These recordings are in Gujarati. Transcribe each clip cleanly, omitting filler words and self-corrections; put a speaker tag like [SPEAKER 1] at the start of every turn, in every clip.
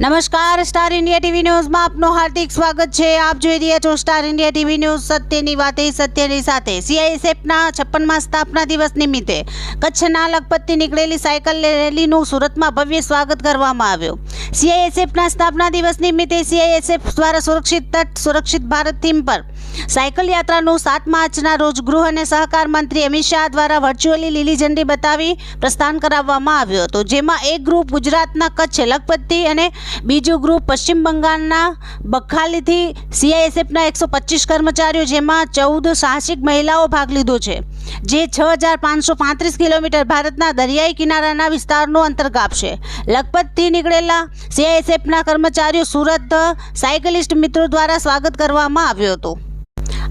[SPEAKER 1] નમસ્કાર, સ્ટાર ઇન્ડિયા ટીવી ન્યૂઝમાં આપનું હાર્દિક સ્વાગત છે। આપ જોઈ રહ્યા છો સ્ટાર ઇન્ડિયા ટીવી ન્યૂઝ, સત્યની વાતે સત્યની સાથે। સીઆઈએસએફના 56મા સ્થાપના દિવસ નિમિત્તે કચ્છના લખપતથી નીકળેલી સાયકલ રેલીનું સુરતમાં ભવ્ય સ્વાગત કરવામાં આવ્યું। સીઆઈએસએફના સ્થાપના દિવસ નિમિત્તે સીઆઈએસએફ દ્વારા સુરક્ષિત તટ સુરક્ષિત ભારત થીમ પર સાયકલ યાત્રાનું 7 માર્ચના રોજ ગૃહ અને સહકાર મંત્રી અમિત શાહ દ્વારા વર્ચ્યુઅલી લીલી ઝંડી બતાવી પ્રસ્થાન કરાવવામાં આવ્યું હતું, જેમાં એક ગ્રુપ ગુજરાતના કચ્છ લખપતથી અને બીજું ગ્રુપ પશ્ચિમ બંગાળના બખાલીથી સીઆઈએસએફના 125 કર્મચારીઓ, જેમાં 14 સાહસિક મહિલાઓ ભાગ લીધો છે, જે 6535 કિલોમીટર ભારતના દરિયાઈ કિનારાના વિસ્તારનું અંતર કાપશે। લખપતથી નીકળેલા સીઆઈએસએફના કર્મચારીઓ સુરત સાયકલિસ્ટ મિત્રો દ્વારા સ્વાગત કરવામાં આવ્યું હતું।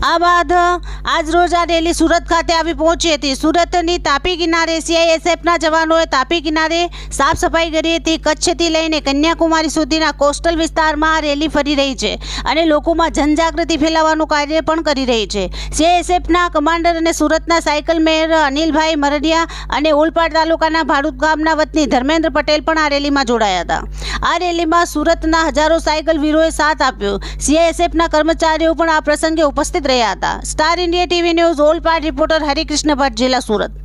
[SPEAKER 1] આ બાદ આજ રોજ આ રેલી સુરત ખાતે આવી પહોંચી હતી। સુરતની તાપી કિનારે સીઆઈએસએફના જવાનોએ તાપી કિનારે સાફ સફાઈ કરી હતી। કચ્છથી લઈને કન્યાકુમારી સુધીના કોસ્ટલ વિસ્તારમાં આ રેલી ફરી રહી છે અને લોકોમાં જનજાગૃતિ ફેલાવવાનું કાર્ય પણ કરી રહી છે। સીઆઈએસએફના કમાન્ડર અને સુરતના સાયકલ મેયર અનિલભાઈ મરડિયા અને ઓલપાડ તાલુકાના ભાડુત ગામના વતની ધર્મેન્દ્ર પટેલ પણ આ રેલીમાં જોડાયા હતા। આ રેલીમાં સુરતના હજારો સાયકલ વીરોએ સાથ આપ્યો। સીઆઈએસએફના કર્મચારીઓ પણ આ પ્રસંગે ઉપસ્થિત રહ્યા હતા। Star India TV news Olpad reporter Harikrishna Bhatt, જિલ્લા સુરત।